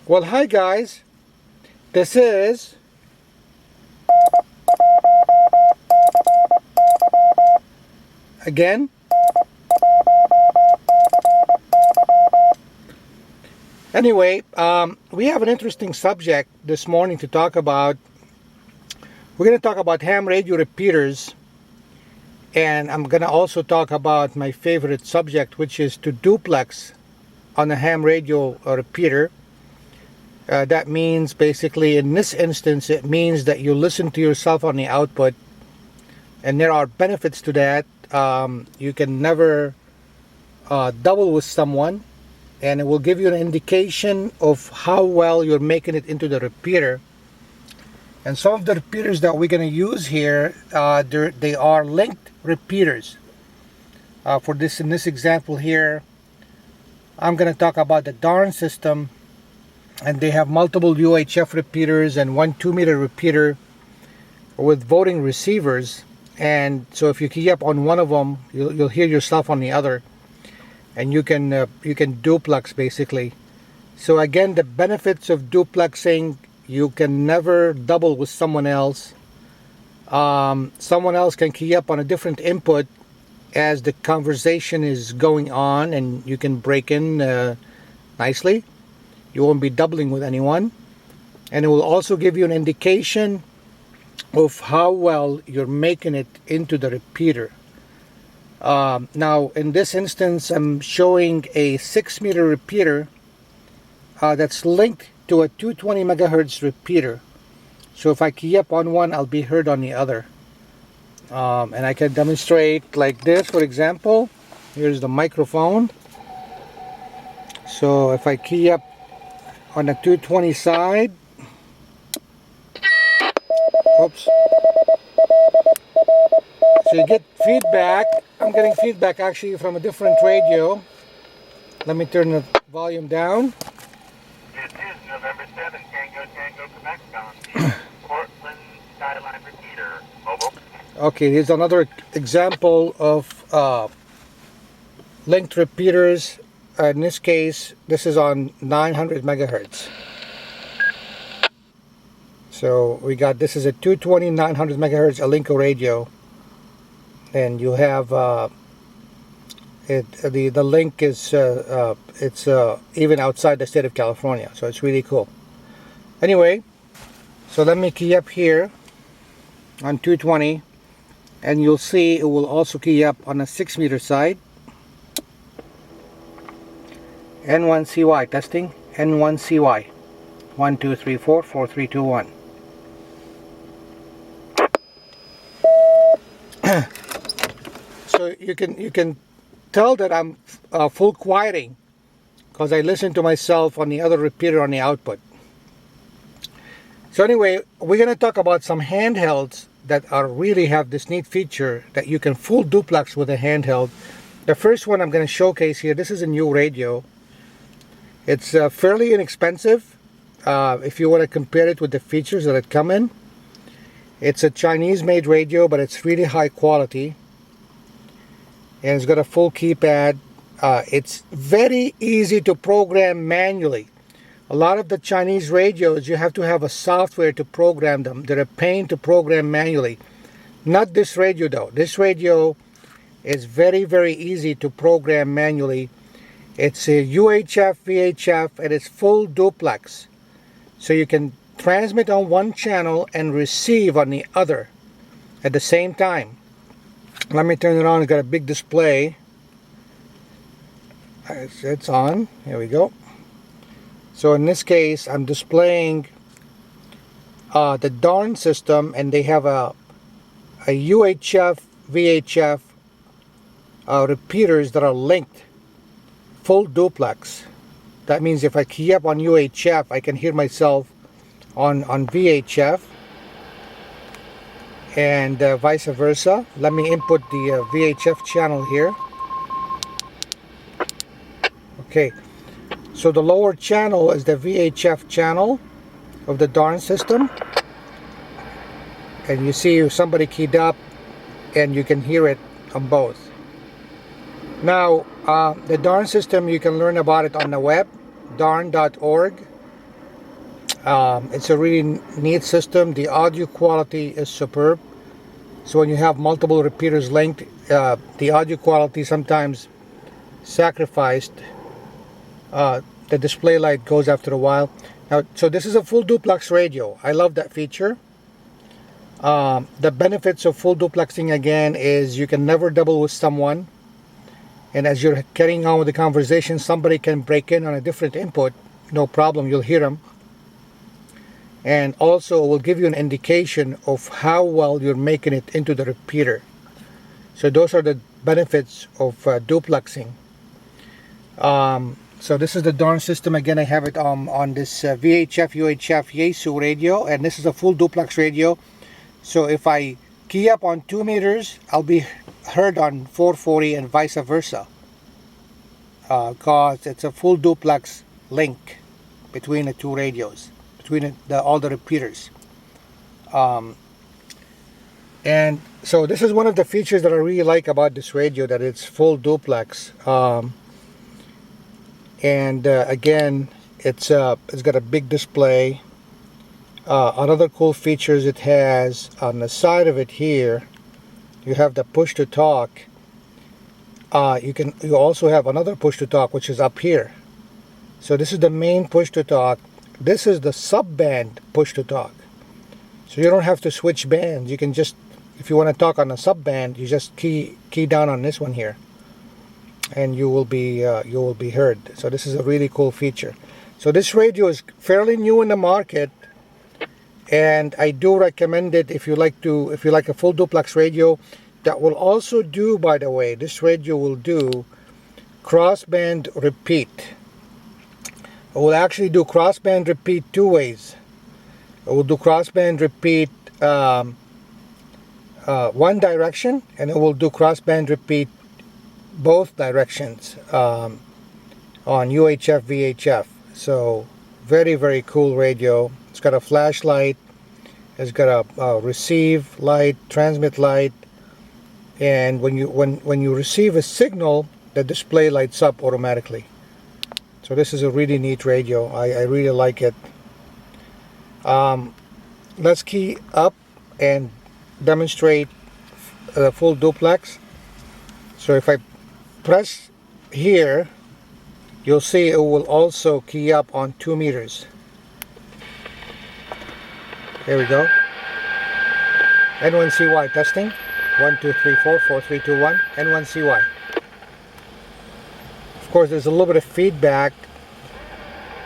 Well, hi guys. This is again. Anyway, we have an interesting subject this morning to talk about. We're going to talk about ham radio repeaters, and I'm going to also talk about my favorite subject, which is to duplex on a ham radio repeater. That means basically in this instance it means that you listen to yourself on the output, and there are benefits to that. You can never double with someone, and it will give you an indication of how well you're making it into the repeater. And some of the repeaters that we're going to use here, they are linked repeaters. For this, in this example here, I'm going to talk about the DARN system, and they have multiple UHF repeaters and one 2-meter repeater with voting receivers. And so if you key up on one of them, you'll hear yourself on the other, and you can duplex basically. So again, the benefits of duplexing: you can never double with someone else. Someone else can key up on a different input as the conversation is going on, and you can break in nicely. You won't be doubling with anyone, and it will also give you an indication of how well you're making it into the repeater. Now in this instance, I'm showing a 6-meter repeater that's linked to a 220 megahertz repeater. So if I key up on one, I'll be heard on the other. And I can demonstrate like this. For example, here's the microphone. So if I key up on the 220 side, oops, so you get feedback. I'm getting feedback actually from a different radio. Let me turn the volume down. This is November 7, Tango, Quebec, bound Portland Skyline repeater. Mobile. Okay, here's another example of linked repeaters. In this case, this is on 900 megahertz. So we got, this is a 220 900 megahertz Alinco radio, and you have the link is it's even outside the state of California, so it's really cool. Anyway, so let me key up here on 220, and you'll see it will also key up on a 6-meter side. N1CY testing. N1CY 1 2 3 4 4 3 2 1. So you can tell that I'm full quieting because I listen to myself on the other repeater on the output. So anyway, we're going to talk about some handhelds that really have this neat feature that you can full duplex with a handheld. The first one I'm going to showcase here, this is a new radio. It's fairly inexpensive if you want to compare it with the features that it come in. It's a Chinese made radio, but it's really high quality, and it's got a full keypad. It's very easy to program manually. A lot of the Chinese radios, you have to have a software to program them. They're a pain to program manually. Not this radio though. This radio is very, very easy to program manually. It's a UHF, VHF, and it's full duplex. So you can transmit on one channel and receive on the other at the same time. Let me turn it on. It's got a big display. It's on. Here we go. So in this case, I'm displaying the DARN system, and they have a UHF, VHF repeaters that are linked, full duplex. That means if I key up on UHF, I can hear myself on VHF, and vice versa. Let me input the VHF channel here. Okay, so the lower channel is the VHF channel of the DARN system, and you see somebody keyed up, and you can hear it on both. Now the DARN system, you can learn about it on the web, darn.org. It's a really neat system. The audio quality is superb. So when you have multiple repeaters linked, the audio quality sometimes sacrificed. The display light goes after a while. Now, so this is a full duplex radio. I love that feature. The benefits of full duplexing again is you can never double with someone, and as you're carrying on with the conversation, somebody can break in on a different input, no problem, you'll hear them. And also it will give you an indication of how well you're making it into the repeater. So those are the benefits of duplexing. So this is the darn system. Again, I have it on this VHF UHF Yaesu radio, and this is a full duplex radio. So if I key up on 2 meters, I'll be heard on 440 and vice versa, because it's a full duplex link between the two radios, between all the repeaters. And so this is one of the features that I really like about this radio, that it's full duplex. Again, it's got a big display. Another cool features it has on the side of it here, you have the push to talk. You also have another push to talk, which is up here. So this is the main push to talk. This is the sub-band push to talk. So you don't have to switch bands. You can just, if you want to talk on a sub-band, you just key down on this one here, and you will be heard. So this is a really cool feature. So this radio is fairly new in the market, and I do recommend it if you like a full duplex radio. That will also do, by the way, this radio will do crossband repeat. It will actually do crossband repeat two ways. It will do crossband repeat one direction, and it will do crossband repeat both directions on UHF VHF. So very, very cool radio. It's got a flashlight, it's got a receive light, transmit light, and when you receive a signal, the display lights up automatically. So this is a really neat radio. I really like it. Let's key up and demonstrate the full duplex. So if I press here, you'll see it will also key up on 2 meters. There we go. N1CY testing. 1 2 3 4 4 3 2 1. N1CY. Of course, there's a little bit of feedback,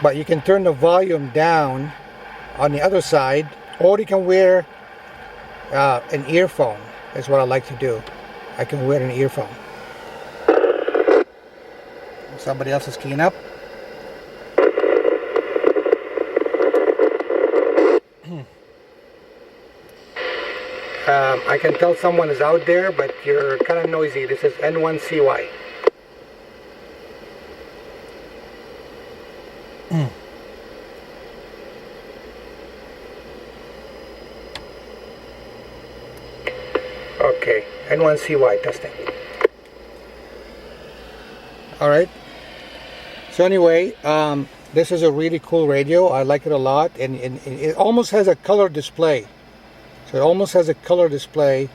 but you can turn the volume down on the other side, or you can wear an earphone. Is what I like to do. I can wear an earphone. Somebody else is keying up. I can tell someone is out there, but you're kind of noisy. This is N1CY. Okay, N1CY testing. Alright. So anyway, this is a really cool radio. I like it a lot, and it almost has a color display. So it almost has a color display,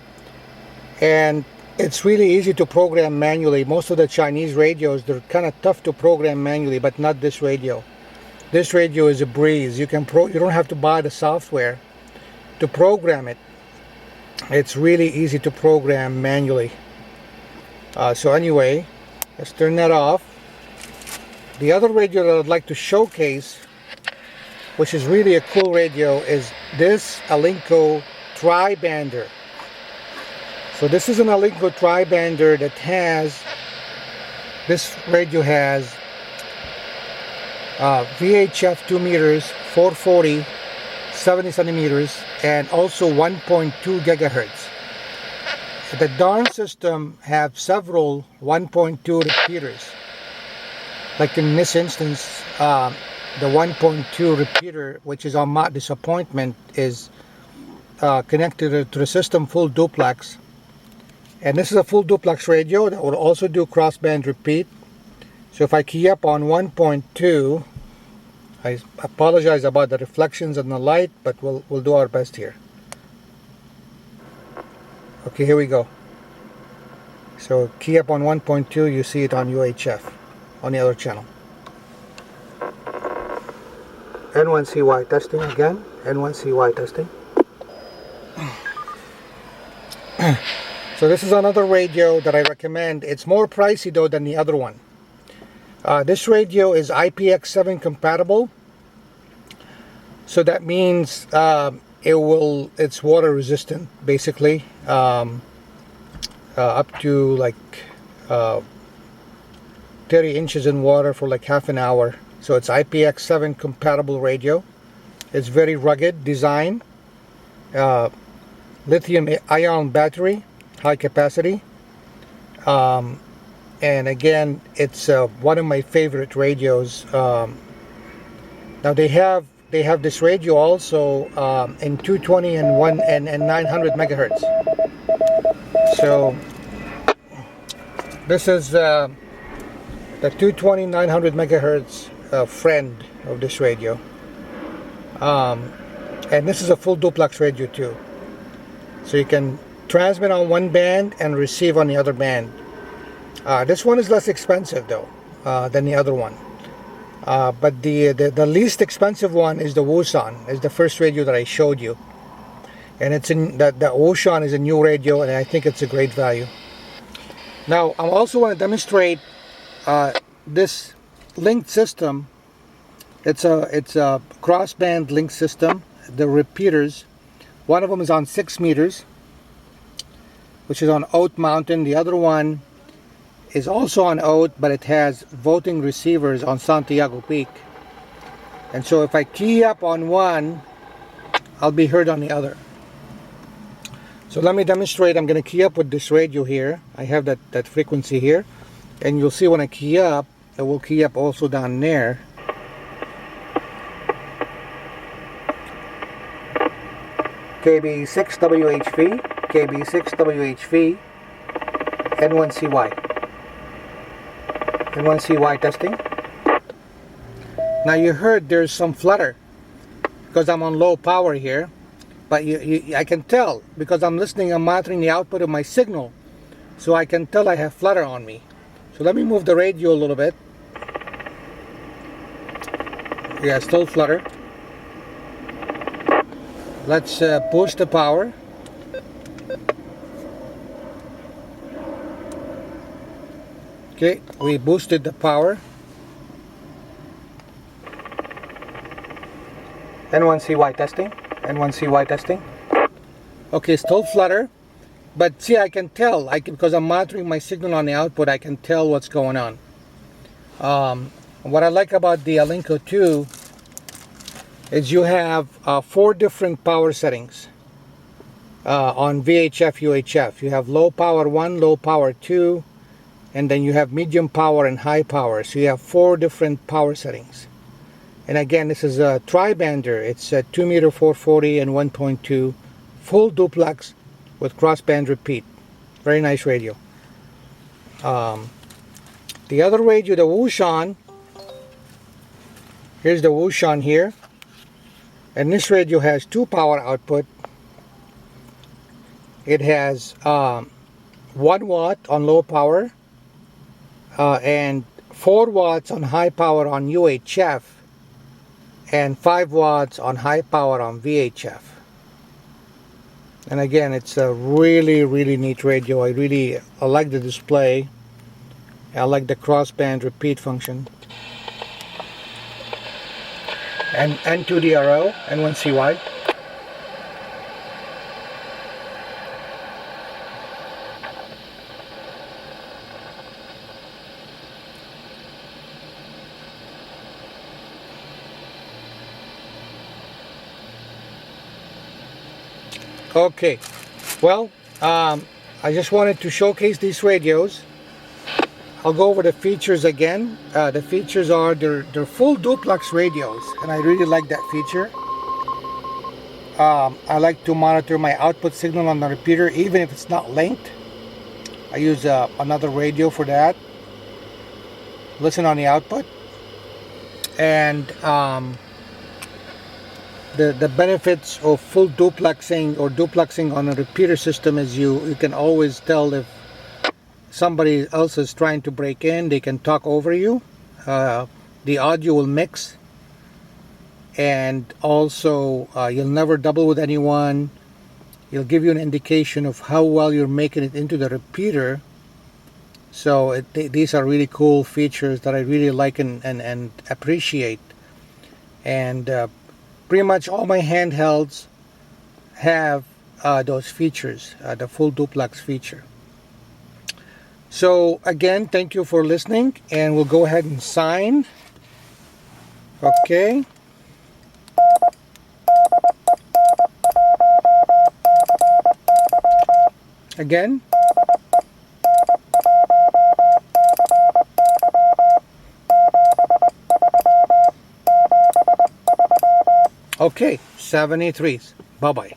and it's really easy to program manually. Most of the Chinese radios, they're kind of tough to program manually, but not this radio. This radio is a breeze. You don't have to buy the software to program it. It's really easy to program manually. So anyway, let's turn that off. The other radio that I'd like to showcase, which is really a cool radio, is this Alinco Tri-Bander. So this is an Alinco Tri-Bander that this radio has VHF 2 meters, 440, 70 centimeters, and also 1.2 gigahertz. The darn system have several 1.2 repeaters. Like in this instance, the 1.2 repeater, which is on my disappointment, is connected to the system full duplex. And this is a full duplex radio that will also do crossband repeat. So if I key up on 1.2, I apologize about the reflections and the light, but we'll do our best here. Okay, here we go. So key up on 1.2, you see it on UHF on the other channel. N1CY testing again. N1CY testing. So this is another radio that I recommend. It's more pricey though than the other one. This radio is IPX7 compatible. So that means it's water resistant basically. Up to like 30 inches in water for like half an hour. So it's IPX7 compatible radio. It's very rugged design. Lithium ion battery, high capacity. And again, it's one of my favorite radios. Now they have this radio also in 220 and 900 megahertz. So this is the 220 900 megahertz friend of this radio, and this is a full duplex radio too, so you can transmit on one band and receive on the other band. This one is less expensive though than the other one, but the least expensive one is the Woosan. Is the first radio that I showed you, and it's in the Woosan is a new radio, and I think it's a great value. Now I also want to demonstrate this linked system. It's a crossband link system. The repeaters, one of them is on 6 meters, which is on Oat Mountain. The other one is also on Oat, but it has voting receivers on Santiago Peak. And so if I key up on one, I'll be heard on the other. So let me demonstrate. I'm going to key up with this radio here. I have that frequency here, and you'll see when I key up, it will key up also down there. KB6WHV, KB6WHV, N1CY. N1CY testing. Now you heard there's some flutter because I'm on low power here, but I can tell because I'm listening, I'm monitoring the output of my signal, so I can tell I have flutter on me. So let me move the radio a little bit. Yeah, still flutter. Let's push the power. Okay, we boosted the power. N1CY testing. N1CY testing. Okay, still flutter. But see, I can tell, because I'm monitoring my signal on the output, I can tell what's going on. What I like about the Alinco 2 is you have 4 different power settings on VHF, UHF. You have low power 1, low power 2, and then you have medium power and high power. So you have 4 different power settings. And again, this is a tri-bander. It's a 2 meter 440 and 1.2 full duplex with crossband repeat. Very nice radio. The other radio, the Woosan, here's the Woosan here. And this radio has 2 power output. It has 1 watt on low power and 4 watts on high power on UHF and 5 watts on high power on VHF. And again, it's a really neat radio. I like the display. I like the crossband repeat function. And N2DRO, N1CY. Okay, well, I just wanted to showcase these radios. I'll go over the features again. The features are they're full duplex radios, and I really like that feature. I like to monitor my output signal on the repeater even if it's not linked. I use another radio for that. Listen on the output. And the benefits of full duplexing or duplexing on a repeater system is you can always tell if somebody else is trying to break in. They can talk over you. The audio will mix, and also you'll never double with anyone. It'll give you an indication of how well you're making it into the repeater. So these are really cool features that I really like and appreciate. And pretty much all my handhelds have those features, the full duplex feature. So again, thank you for listening, and we'll go ahead and sign. Okay. Again. Okay, 73s. Bye-bye.